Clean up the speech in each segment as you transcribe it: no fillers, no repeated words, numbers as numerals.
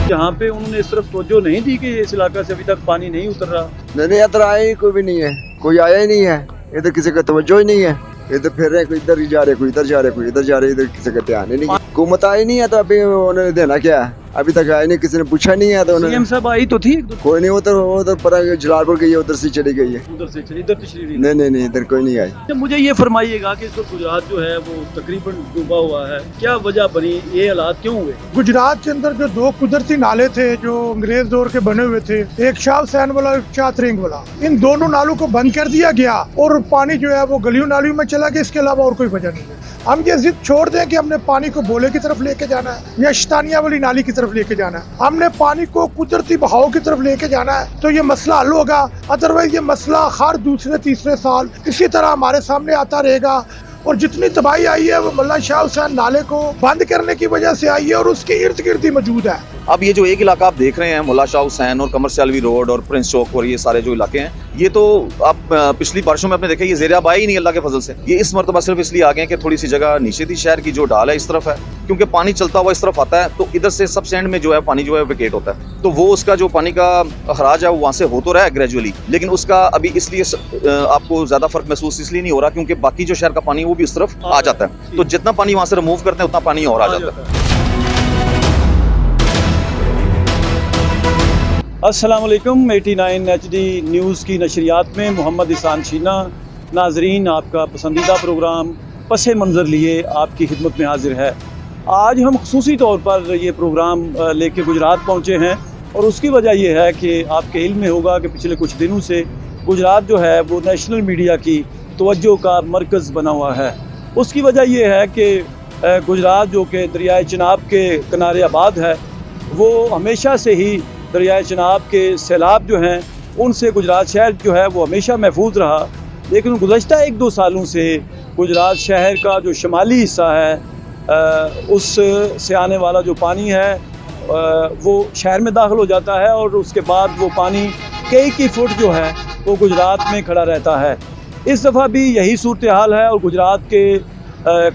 यहाँ पे उन्होंने इस तरफ तवज्जो नहीं दी कि इस इलाका से अभी तक पानी नहीं उतर रहा। नहीं इधर आया ही कोई भी नहीं है, कोई आया ही नहीं है, इधर किसी का तवज्जो ही नहीं है। इधर फिर रहे, कोई इधर ही जा रहे, कोई इधर जा रहे, कोई इधर जा रहे, इधर किसी का ध्यान ही नहीं है। हुकूमत आई नहीं है तो अभी उन्होंने देना क्या है, अभी तक आया नहीं, किसी ने पूछा नहीं है। तो उन्होंने सीएम साहब आई तो थी, कोई नहीं, उधर पर जलालपुर गई है, उधर से चली गई है, उधर से चली, इधर तशरीफ नहीं इधर कोई नहीं आई। मुझे ये फरमाइएगा कि इस वक्त गुजरात जो है वो तकरीबन डूबा हुआ है, क्या वजह बनी, ये हालात क्यों हुए? गुजरात के अंदर जो दो कुदरती नाले थे जो अंग्रेज दौर के बने हुए थे, एक शाह हुसैन वाला, एक चातरिंग वाला, इन दोनों नालों को बंद कर दिया गया और पानी जो है वो गलियों नालियों में चला गया। इसके अलावा और कोई वजह नहीं है। हम ये जिद छोड़ दें कि हमने पानी को बोले की तरफ लेके जाना है या शतानिया वाली नाली की तरफ लेके जाना है, हमने पानी को कुदरती बहाव की तरफ लेके जाना है तो ये मसला हल होगा। अदरवाइज ये मसला हर दूसरे तीसरे साल इसी तरह हमारे सामने आता रहेगा। और जितनी तबाही आई है वो मल्ला शाह हुसैन नाले को बंद करने की वजह से आई है और उसके इर्द गिर्द ही मौजूद है। अब ये जो एक इलाका आप देख रहे हैं, मुल्ला शाह हुसैन और कमर्शियल रोड और प्रिंस चौक और ये सारे जो इलाके हैं, ये तो आप पिछली बारिशों में आपने देखा ये ज़ेर-ए-आब आए ही नहीं अल्लाह के फजल से। ये इस मरतबा सिर्फ इसलिए आ गए हैं कि थोड़ी सी जगह नीचे थी शहर की, जो ढाल है इस तरफ है, क्योंकि पानी चलता हुआ इस तरफ आता है तो इधर से सब एंड में जो है पानी जो है विकेट होता है, तो वो उसका जो पानी का अखराज है वो वहाँ से हो तो रहा है ग्रेजुअली, लेकिन उसका अभी इसलिए आपको ज़्यादा फर्क महसूस इसलिए नहीं हो रहा क्योंकि बाकी जो शहर का पानी वो भी उस तरफ आ जाता है, तो जितना पानी वहाँ से रिमूव करते हैं उतना पानी और आ जाता है। अस्सलाम वालेकुम, 89 HD न्यूज़ की नशरियात में मोहम्मद इसान शीना नाजरीन, आपका पसंदीदा प्रोग्राम पस मंज़र लिए आपकी खिदमत में हाजिर है। आज हम खुसूसी तौर पर ये प्रोग्राम लेके गुजरात पहुँचे हैं और उसकी वजह यह है कि आपके इल्म में होगा कि पिछले कुछ दिनों से गुजरात जो है वो नेशनल मीडिया की तवज्जो का मरकज़ बना हुआ है। उसकी वजह यह है कि गुजरात जो कि दरियाए चिनाब के किनारे आबाद है, वो हमेशा से ही दरियाए चिनाब के सैलाब जो हैं उनसे गुजरात शहर जो है वो हमेशा महफूज रहा, लेकिन गुज़श्ता 1-2 सालों से गुजरात शहर का जो शुमाली हिस्सा है उस से आने वाला जो पानी है वो शहर में दाखिल हो जाता है और उसके बाद वो पानी कई फुट जो है वो गुजरात में खड़ा रहता है। इस दफ़ा भी यही सूरत हाल है और गुजरात के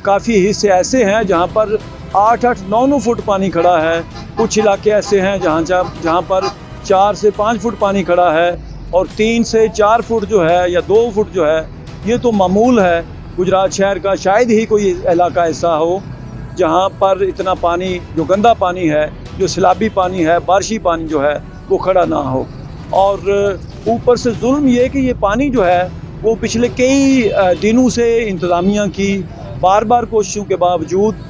काफ़ी हिस्से ऐसे हैं जहाँ पर 8-8, 9-9 फुट पानी खड़ा है। कुछ इलाके ऐसे हैं जहाँ पर 4 से 5 फुट पानी खड़ा है और 3 से 4 फुट जो है या 2 फुट जो है ये तो मामूल है। गुजरात शहर का शायद ही कोई इलाका ऐसा हो जहाँ पर इतना पानी, जो गंदा पानी है, जो सैलाबी पानी है, बारिशी पानी जो है वो खड़ा ना हो। और ऊपर से जुल्म ये कि ये पानी जो है वो पिछले कई दिनों से इंतज़ामिया की बार बार कोशिशों के बावजूद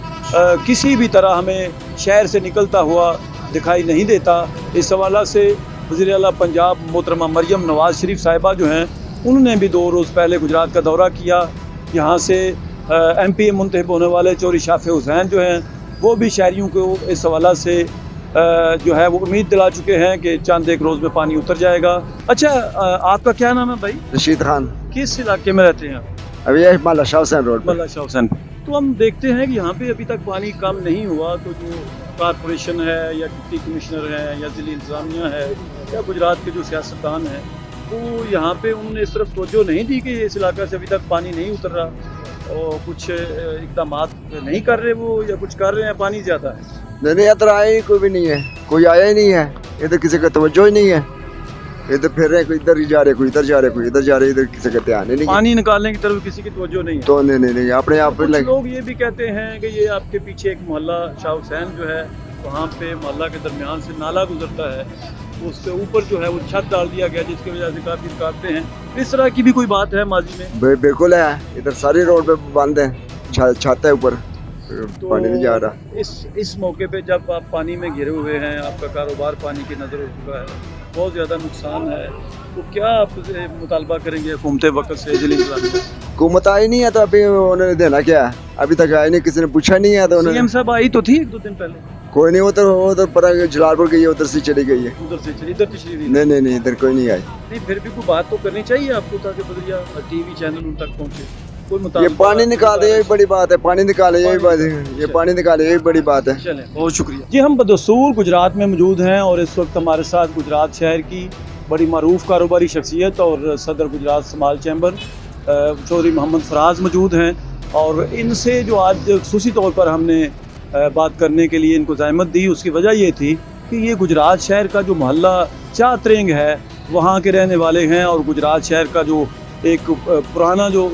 किसी भी तरह हमें शहर से निकलता हुआ दिखाई नहीं देता। इस हवाला से वज़ीर आला पंजाब मोहतरमा मरियम नवाज़ शरीफ साहिबा जो हैं उन्होंने भी 2 रोज़ पहले गुजरात का दौरा किया। यहाँ से MP मुंतखब होने वाले चौधरी शाफ़ी हुसैन जो हैं वो भी शहरियों को इस हवाला से जो है वो उम्मीद दिला चुके हैं कि चंद एक रोज़ में पानी उतर जाएगा। अच्छा, आपका क्या नाम है भाई? रशीद खान। किस इलाके में रहते हैं? अभी ये मल्ला शाह हुसैन रोड पर। मल्ला शाह हुसैन। तो हम देखते हैं कि यहाँ पे अभी तक पानी कम नहीं हुआ, तो जो कॉरपोरेशन है या डिप्टी कमिश्नर है या ज़िली इंतज़ामिया है या गुजरात के जो सियासतदान हैं तो यहाँ पे उन्होंने इस तरफ तवज्जो नहीं दी कि इस इलाका से अभी तक पानी नहीं उतर रहा और कुछ इक़दाम नहीं कर रहे वो, या कुछ कर रहे हैं, पानी ज़्यादा है। नहीं इधर आया ही कोई भी नहीं है, कोई आया ही नहीं है, इधर किसी का तवज्जो ही नहीं है। इधर फिर रहे, कोई इधर ही जा रहे, कोई इधर जा रहे, कोई इधर जा रहे, इधर किसी का ध्यान ही नहीं। पानी निकालने की तरफ किसी की तवज्जो नहीं है। तो नहीं अपने आप पे लोग ये भी कहते हैं कि ये आपके पीछे एक मोहल्ला शाह हुसैन जो है वहाँ पे मोहल्ला के दरमियान से नाला गुजरता है, उसके ऊपर जो है वो छत डाल दिया गया जिसकी वजह से काफ़ी रुकावटें हैं। इस तरह की भी कोई बात है माजी में? बिल्कुल है, इधर सारी रोड पे बंद है, छत है ऊपर, तो पानी नहीं जा रहा। इस मौके पे जब आप पानी में घिरे हुए हैं, आपका कारोबार पानी की नज़र हो चुका है, बहुत ज़्यादा नुकसान है, तो क्या आप मुतालबा करेंगे हुकूमत वक्त से? हुकूमत आई नहीं है तो अभी उन्होंने देना क्या है, अभी तक आया नहीं, किसी ने पूछा नहीं है। तो सीएम साहब आई तो थी 1-2 दिन पहले, कोई नहीं, उधर पर जलालपुर गई है, उधर से चली गई है, उधर से चली, इधर तशरीफ नहीं इधर कोई नहीं आई। नहीं, फिर भी कोई बात तो करनी चाहिए आपको ताकि बदरिया TV चैनल उन तक पहुँचे। ये पानी निकाले यही बड़ी बात है, पानी निकाले यही बात है, ये पानी निकाले यही बड़ी बात है। चलें, बहुत शुक्रिया जी। हम बदसूर गुजरात में मौजूद हैं और इस वक्त हमारे साथ गुजरात शहर की बड़ी मरूफ कारोबारी शख्सियत और सदर गुजरात स्मॉल चैम्बर चौधरी मोहम्मद फराज मौजूद हैं और इनसे जो आज खुसूसी तौर पर हमने बात करने के लिए इनको ज़हमत दी, उसकी वजह ये थी कि ये गुजरात शहर का जो मोहल्ला चातरेंग है वहाँ के रहने वाले हैं और गुजरात शहर का जो एक पुराना जो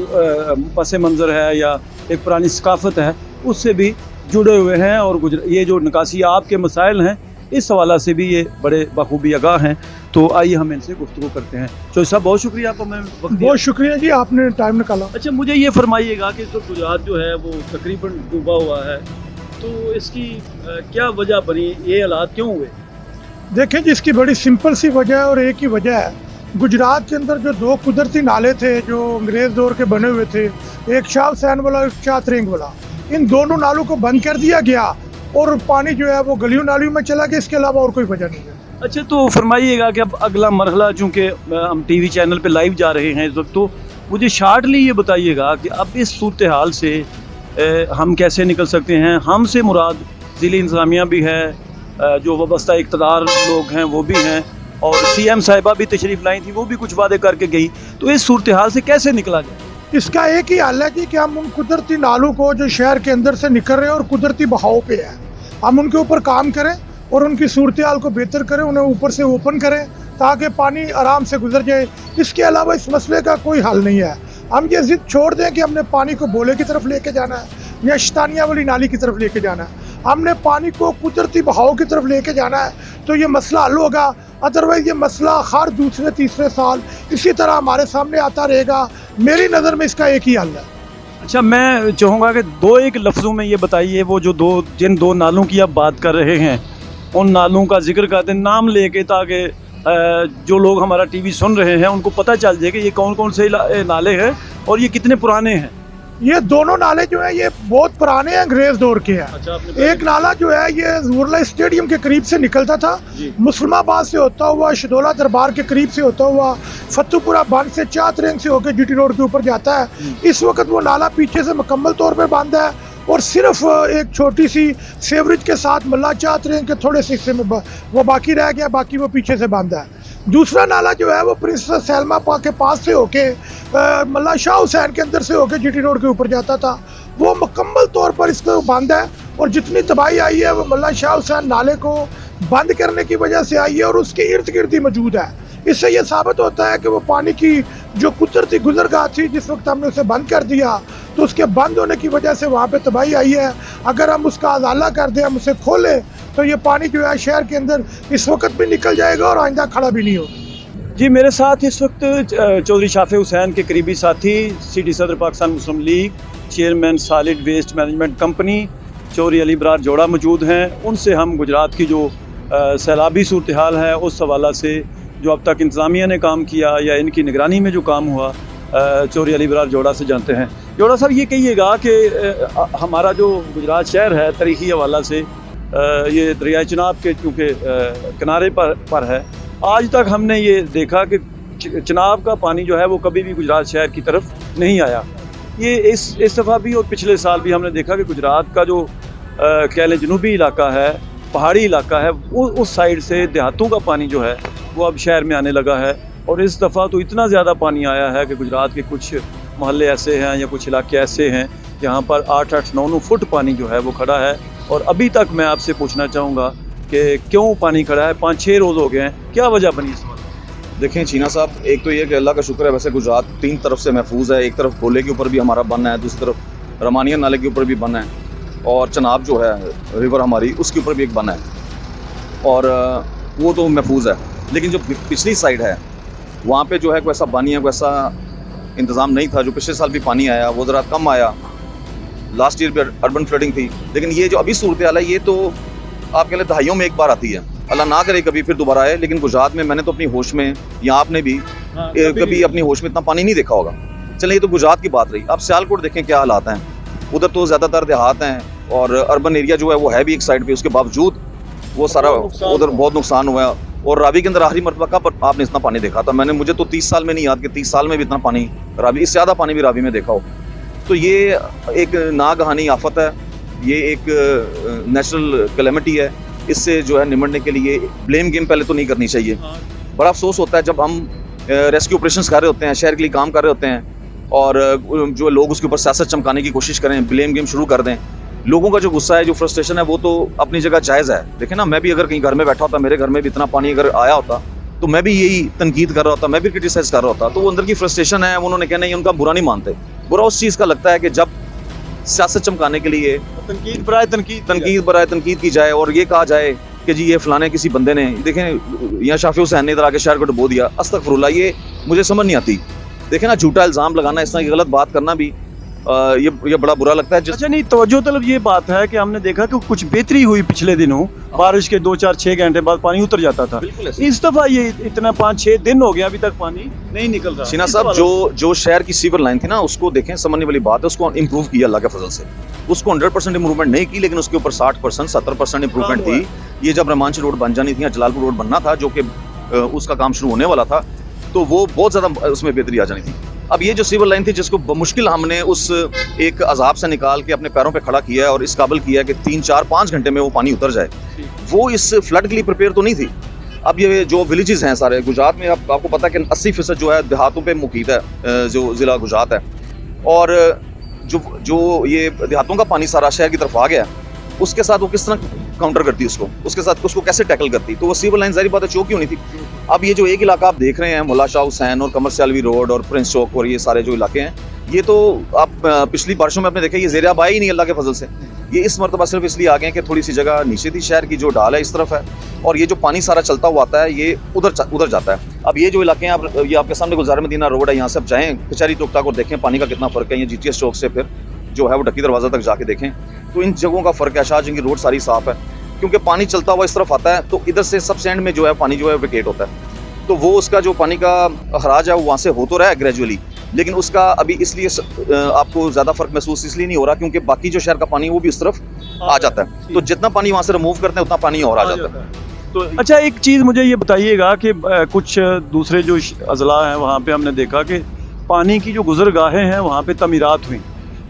पस मंज़र है या एक पुरानी सकाफ़त है उससे भी जुड़े हुए हैं और ये जो निकासी आपके मसाइल हैं इस हवाला से भी ये बड़े बखूबी आगाह हैं। तो आइए हम इनसे गुफ्तगू करते हैं। चौधरी साहब बहुत शुक्रिया आपको, मैं बहुत शुक्रिया जी, आपने टाइम निकाला। अच्छा, मुझे ये फरमाइएगा कि जो गुजरात जो है वो तकरीबन डूबा हुआ है, तो इसकी क्या वजह बनी, ये हालात क्यों हुए? देखें जी, इसकी बड़ी सिंपल सी वजह है और एक ही वजह है। गुजरात के अंदर जो दो कुदरती नाले थे जो अंग्रेज़ दौर के बने हुए थे, एक शाह हुसैन वाला, एक चातरेंग वाला, इन दोनों नालों को बंद कर दिया गया और पानी जो है वो गलियों नालियों में चला गया। इसके अलावा और कोई वजह नहीं है। अच्छा, तो फरमाइएगा कि अब अगला मरहला, चूँकि हम टीवी चैनल पे लाइव जा रहे हैं इस वक्त, तो मुझे शार्टली ये बताइएगा कि अब इस सूरत हाल से हम कैसे निकल सकते हैं। हमसे मुराद ज़िली इंतज़ामिया भी है, जो वाबस्ता इक़्तिदार लोग हैं वो भी हैं, और CM साहिबा भी तशरीफ़ लाई थी, वो भी कुछ वादे करके गई। तो इस सूरत हाल से कैसे निकला जाए? इसका एक ही हल है कि हम उन कुदरती नालों को जो शहर के अंदर से निकल रहे हैं और कुदरती बहाव पे है, हम उनके ऊपर काम करें और उनकी सूरत हाल को बेहतर करें, उन्हें ऊपर से ओपन करें ताकि पानी आराम से गुजर जाए। इसके अलावा इस मसले का कोई हल नहीं है। हम ये ज़िद छोड़ दें कि हमने पानी को बोले की तरफ लेके जाना है या शतानिया वाली नाली की तरफ लेके जाना है। हमने पानी को कुदरती बहाव की तरफ लेके जाना है तो ये मसला हल होगा। अदरवाइज़ ये मसला हर दूसरे तीसरे साल इसी तरह हमारे सामने आता रहेगा। मेरी नज़र में इसका एक ही हल है। अच्छा, मैं चाहूँगा कि दो एक लफ्ज़ों में ये बताइए, वो जो जिन दो नालों की आप बात कर रहे हैं उन नालों का जिक्र करते हैं नाम लेके, ताकि जो लोग हमारा टीवी सुन रहे हैं उनको पता चल जाए कि ये कौन कौन से नाले हैं और ये कितने पुराने हैं। ये दोनों नाले जो है ये बहुत पुराने हैं, अंग्रेज दौर के हैं। अच्छा, एक नाला जो है ये ज़ूरला स्टेडियम के करीब से निकलता था, मुसलमाबाद से होता हुआ, शदोला दरबार के करीब से होता हुआ, फतुपुरा बंद से चातरेंग से होकर GT रोड के ऊपर जाता है। इस वक्त वो नाला पीछे से मुकम्मल तौर पर बंद है और सिर्फ एक छोटी सी सेवरेज के साथ मल्ला चातरेंग के थोड़े से हिस्से में वो बाकी रह गया, बाकी वो पीछे से बंद है। दूसरा नाला जो है वो प्रिंस सैलमा पा के पास से होके मल्ला शाह हुसैन के अंदर से होके GT रोड के ऊपर जाता था, वो मुकम्मल तौर पर इसको बंद है। और जितनी तबाही आई है वो मल्ला शाह हुसैन नाले को बंद करने की वजह से आई है और उसके इर्द गिर्द ही मौजूद है। इससे ये साबित होता है कि वो पानी की जो कुदरती गुजरगाह थी, जिस वक्त हमने उसे बंद कर दिया तो उसके बंद होने की वजह से वहाँ पे तबाही आई है। अगर हम उसका अजाला कर दें, हम उसे खोलें, तो ये पानी जो है शहर के अंदर इस वक्त भी निकल जाएगा और आइंदा खड़ा भी नहीं होगा। जी, मेरे साथ इस वक्त चौधरी शाफे हुसैन के करीबी साथी, सिटी सदर Pakistan Muslim League, chairman solid waste management company Chaudhry Ali Barar जोड़ा मौजूद हैं। उनसे हम गुजरात की जो सैलाबी सूरत हाल है उस हवाला से, जो अब तक इंतज़ामिया ने काम किया या इनकी निगरानी में जो काम हुआ, चौधरी अली बरार जोड़ा से जानते हैं। जोड़ा साहब, ये कहिएगा कि हमारा जो गुजरात शहर है तारीख़ी हवाला से ये दरिया चिनाब के चूँकि किनारे पर है, आज तक हमने ये देखा कि चिनाब का पानी जो है वो कभी भी गुजरात शहर की तरफ नहीं आया। ये इस दफ़ा भी और पिछले साल भी हमने देखा कि गुजरात का जो कह लें जनूबी इलाका है, पहाड़ी इलाका है, उस साइड से देहातों का पानी जो है वो अब शहर में आने लगा है। और इस दफ़ा तो इतना ज़्यादा पानी आया है कि गुजरात के कुछ मोहल्ले ऐसे हैं या कुछ इलाके ऐसे हैं जहाँ पर 8-8, 9-9 फुट पानी जो है वो खड़ा है। और अभी तक मैं आपसे पूछना चाहूँगा कि क्यों पानी खड़ा है? 5-6 रोज़ हो गए हैं, क्या वजह बनी इस वक्त? देखें चीना साहब, एक तो ये कि अल्लाह का शुक्र है, वैसे गुजरात 3 तरफ से महफूज है। एक तरफ गोले के ऊपर भी हमारा बन है, दूसरी तरफ रमानिया नाले के ऊपर भी बन है, और चनाब जो है रिवर हमारी उसके ऊपर भी एक बन है, और वो तो महफूज है। लेकिन जो पिछली साइड है वहाँ पे जो है कोई ऐसा पानी है, कोई ऐसा इंतज़ाम नहीं था। जो पिछले साल भी पानी आया वो ज़रा कम आया, लास्ट ईयर भी अर्बन फ्लडिंग थी। लेकिन ये जो अभी सूरत हाल है ये तो आप कह लें दहाइयों में एक बार आती है, अल्लाह ना करे कभी फिर दोबारा आए। लेकिन गुजरात में मैंने तो अपनी होश में, या आपने भी कभी अपनी होश में इतना पानी नहीं देखा होगा। चलिए, ये तो गुजरात की बात रही। अब सियालकोट देखें क्या हालात हैं, उधर तो ज़्यादातर देहात हैं और अर्बन एरिया जो है वो है भी एक साइड पर, उसके बावजूद वो सारा उधर बहुत नुकसान हुआ। और रावी के अंदर आखिरी मरतबा कब आपने इतना पानी देखा था? मुझे तो 30 साल में नहीं याद कि 30 साल में भी इतना पानी रावी, इससे ज़्यादा पानी भी रावी में देखा हो। तो ये एक नागहानी आफत है, ये एक नेचुरल कैलेमिटी है। इससे जो है निमटने के लिए ब्लेम गेम पहले तो नहीं करनी चाहिए। बड़ा अफसोस होता है जब हम रेस्क्यू ऑपरेशंस कर रहे होते हैं, शहर के लिए काम कर रहे होते हैं, और जो लोग उसके ऊपर सियासत चमकाने की कोशिश करें, ब्लेम गेम शुरू कर दें। लोगों का जो गुस्सा है, जो फ्रस्ट्रेशन है, वो तो अपनी जगह जायज़ है। देखें ना, मैं भी अगर कहीं घर में बैठा होता, मेरे घर में भी इतना पानी अगर आया होता, तो मैं भी यही तनकीद कर रहा होता, मैं भी क्रिटिसाइज़ कर रहा होता। तो वो अंदर की फ्रस्ट्रेशन है, उन्होंने कहना, ये उनका बुरा नहीं मानते। बुरा उस चीज़ का लगता है कि जब सियासत चमकाने के लिए तनकीद बराए तनकीद की जाए और ये कहा जाए कि जी ये फलाने किसी बंदे ने, देखें यहाँ शाफी हुसैन ने इधर आके शहर को डुबो दिया, अस्तगफुरुल्लाह, ये मुझे समझ नहीं आती। देखें ना, झूठा इल्ज़ाम लगाना, इस तरह की गलत बात करना भी ये बड़ा बुरा लगता है। अच्छा, नहीं, तवज्जो तलब ये बात है कि हमने देखा कि कुछ बेहतरी हुई पिछले दिनों, बारिश के 2-4-6 घंटे बाद पानी उतर जाता था। बिल्कुल इस दफ़ा ये इतना 5-6 दिन हो गया, अभी तक पानी नहीं निकल रहा। शीना साहब, जो शहर की सीवर लाइन थी ना, उसको देखें, समझने वाली बात है, उसको इम्प्रूव किया अल्लाह के फजल से। उसको 100% इम्प्रूवमेंट नहीं की, लेकिन उसके ऊपर 60%, 70% इम्प्रूवमेंट थी। ये जब रमांची रोड बन जानी थी या जलालपुर रोड बनना था, जो कि उसका काम शुरू होने वाला था, तो वो बहुत ज़्यादा उसमें बेहतरी आ जानी थी। अब ये जो सिविल लाइन थी, जिसको बमुश्किल हमने उस एक अजाब से निकाल के अपने पैरों पे खड़ा किया है और इस काबिल किया है कि 3-4-5 घंटे में वो पानी उतर जाए, वो इस फ्लड के लिए प्रिपेयर तो नहीं थी। अब ये जो विलेजेस हैं सारे गुजरात में, आपको पता है कि 80% जो है देहातों पे मुकीद है, जो ज़िला गुजरात है, और जो ये देहातों का पानी सारा शहर की तरफ आ गया, उसके साथ वो किस तरह काउंटर करती उसको, उसके साथ उसको कैसे टैकल करती। तो वो सिविल लाइन ज़ाहिर बात है चौकी होनी थी। अब ये जो एक इलाका आप देख रहे हैं, मुला शाह हुसैन और कमर्शियल रोड और प्रिंस चौक और ये सारे जो इलाके हैं, ये तो आप पिछली बारिशों में आपने देखा, ये ज़ेर-ए-आब आए ही नहीं अल्लाह के फजल से। ये इस मरतबा सिर्फ इसलिए आ गए कि थोड़ी सी जगह नीचे थी, शहर की जो ढाल है इस तरफ है, और ये जो पानी सारा चलता हुआ आता है, ये उधर जाता है। अब ये जो इलाके हैं, ये आपके सामने गुलजार मदीना रोड है, यहाँ से आप जाएँ कचहरी टोक तक और देखें पानी का कितना फ़र्क है। ये GTS चौक से फिर जो है वो ढक्की दरवाज़ा तक जाके देखें, तो इन जगहों का फ़र्क है। शाहजहां की रोड सारी साफ़ है, क्योंकि पानी चलता हुआ इस तरफ आता है, तो इधर से सबसे एंड में जो है पानी जो है वेकेट होता है, तो वो उसका जो पानी का अखराज है वो वहाँ से हो तो रहा है ग्रेजुअली, लेकिन उसका अभी इसलिए आपको ज़्यादा फ़र्क महसूस इसलिए नहीं हो रहा क्योंकि बाकी जो शहर का पानी वो भी उस तरफ आ जाता है। तो जितना पानी वहाँ से रिमूव करते हैं उतना पानी और आ जाता है। तो अच्छा, एक चीज़ मुझे ये बताइएगा कि कुछ दूसरे जो अजला हैं वहाँ पे हमने देखा कि पानी की जो गुजरगाहें हैं वहाँ पे तमीरात हुई,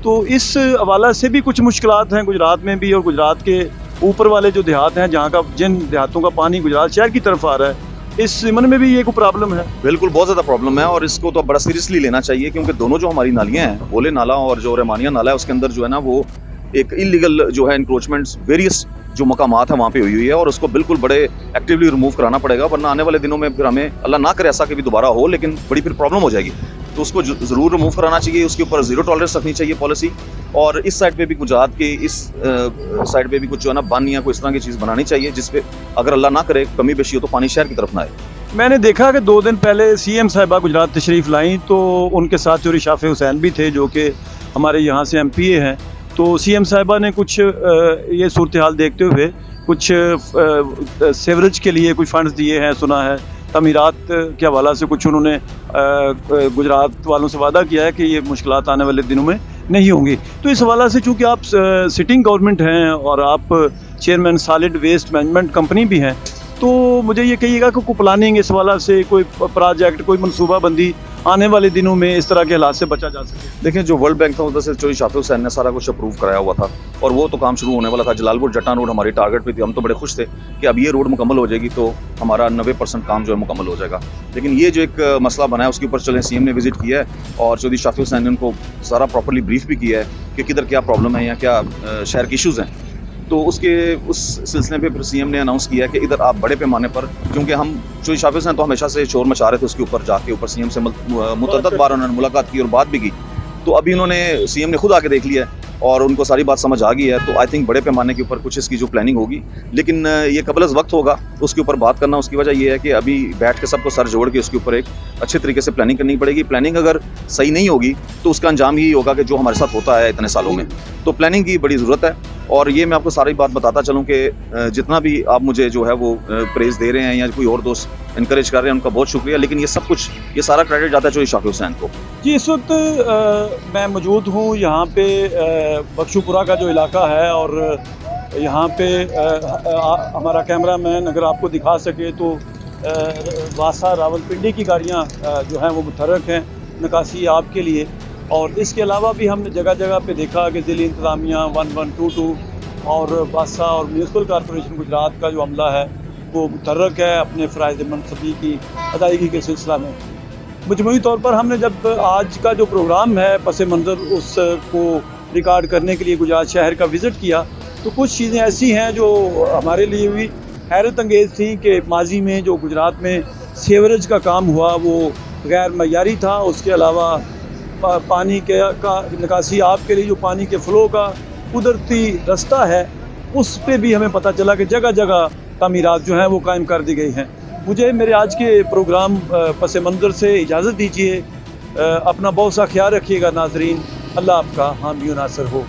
तो इस हवाला से भी कुछ मुश्किलात हैं गुजरात में भी, और गुजरात के ऊपर वाले जो देहात हैं, जहाँ का जिन देहातों का पानी गुजरात शहर की तरफ आ रहा है, इस सिमन में भी ये कोई प्रॉब्लम है? बिल्कुल, बहुत ज़्यादा प्रॉब्लम है, और इसको तो बड़ा सीरियसली लेना चाहिए, क्योंकि दोनों जो हमारी नालियाँ हैं, बोले नाला और जो रहमानिया नाला है, उसके अंदर जो है ना वो एक इलीगल जो है इंक्रोचमेंट्स वेरियस जो मकामात है वहाँ पे हुई है, और उसको बिल्कुल बड़े एक्टिवली रिमूव कराना पड़ेगा, वरना आने वाले दिनों में फिर हमें, अल्लाह ना करे ऐसा कभी दोबारा हो, लेकिन बड़ी फिर प्रॉब्लम हो जाएगी। तो उसको ज़रूर रिमूव कराना चाहिए, उसके ऊपर ज़ीरो टॉलरेंस रखनी चाहिए पॉलिसी, और इस साइड पे भी गुजरात के इस साइड पे भी कुछ जो है ना बन या कोई इस तरह की चीज़ बनानी चाहिए, जिसपे अगर अल्लाह ना करे कमी बेशी हो तो पानी शहर की तरफ ना आए। मैंने देखा कि 2 दिन पहले CM साहिबा गुजरात तशरीफ़ लाई, तो उनके साथ चौधरी शाफी हुसैन भी थे, जो कि हमारे यहाँ से MPA हैं। तो CM साहिबा ने कुछ ये सूरत हाल देखते हुए कुछ सेवरेज के लिए कुछ फंड्स दिए हैं, सुना है, तमीरात के हवाला से कुछ उन्होंने गुजरात वालों से वादा किया है कि ये मुश्किलात आने वाले दिनों में नहीं होंगी। तो इस हवाला से चूँकि आप सिटिंग गवर्नमेंट हैं और आप chairman solid waste management company भी हैं, तो मुझे ये कहिएगा कि कोई प्लानिंग इस वाला से, कोई प्रोजेक्ट, कोई मनसूबाबंदी आने वाले दिनों में इस तरह के हालात से बचा जा सके? देखें, जो वर्ल्ड बैंक था उधर से चौधरी शाफी हुसैन ने सारा कुछ अप्रूव कराया हुआ था, और वो तो काम शुरू होने वाला था। जलालपुर जट्टा रोड हमारी टारगेट पे थी, हम तो बड़े खुश थे कि अब ये रोड मुकम्मल हो जाएगी तो हमारा 90% काम जो है मुकम्मल हो जाएगा। लेकिन ये जो एक मसला बना है उसके ऊपर चलें, CM ने विजिट किया है और चौधरी शाफी हुसैन ने उनको सारा प्रॉपर्ली ब्रीफ भी किया है कि किधर क्या प्रॉब्लम है या क्या शहर के इशूज़ हैं। तो उस सिलसिले में फिर CM ने अनाउंस किया कि इधर आप बड़े पैमाने पर, क्योंकि हम चौधरी शाफी हुसैन तो हमेशा से शोर मचा रहे थे उसके ऊपर जाके, ऊपर CM से मुतअद्दिद बार उन्होंने मुलाकात की और बात भी की, तो अभी उन्होंने CM ने खुद आके देख लिया है और उनको सारी बात समझ आ गई है। तो आई थिंक बड़े पैमाने के ऊपर कुछ इसकी जो प्लानिंग होगी, लेकिन ये कबल वक्त होगा उसके ऊपर बात करना। उसकी वजह ये है कि अभी बैठ के सबको सर जोड़ के उसके ऊपर एक अच्छे तरीके से प्लानिंग करनी पड़ेगी। प्लानिंग अगर सही नहीं होगी तो उसका अंजाम यही होगा कि जो हमारे साथ होता है इतने सालों में, तो प्लानिंग की बड़ी ज़रूरत है। और ये मैं आपको सारी बात बताता चलूँ कि जितना भी आप मुझे जो है वो प्रेज़ दे रहे हैं या कोई और दोस्त इनकरेज कर रहे हैं, उनका बहुत शुक्रिया, लेकिन ये सब कुछ, ये सारा क्रेडिट जाता है चौधरी शाफी हुसैन को। जी, इस वक्त मैं मौजूद हूँ यहाँ पे बख्शूपुरा का जो इलाका है, और यहाँ पे हमारा कैमरा मैन अगर आपको दिखा सके तो वासा रावलपिंडी की गाड़ियाँ जो हैं वो मुतहर्रिक हैं निकासी आपके लिए। और इसके अलावा भी हमने जगह जगह पे देखा कि ज़िली इंतज़ामिया 1122 और वासा और म्यूनसिपल कॉरपोरेशन गुजरात का जो अमला है वो मुतहर्रिक है अपने फ़राइज़ मनसबी की अदायगी के सिलसिला में। मजमूई तौर पर हमने जब आज का जो प्रोग्राम है पस मंज़र उसको रिकॉर्ड करने के लिए गुजरात शहर का विज़िट किया, तो कुछ चीज़ें ऐसी हैं जो हमारे लिए भी हैरत अंगेज़ थी कि माजी में जो गुजरात में सीवरेज का काम हुआ वो गैर मयारी था। उसके अलावा पानी के का निकासी आप के लिए जो पानी के फ़्लो का कुदरती रास्ता है, उस पे भी हमें पता चला कि जगह जगह तामीरात जो हैं वो कायम कर दी गई हैं। मुझे मेरे आज के प्रोग्राम पस मंज़र से इजाज़त दीजिए। अपना बहुत सा ख्याल रखिएगा नाज़रीन। अल्लाह आपका हामी नासर हो।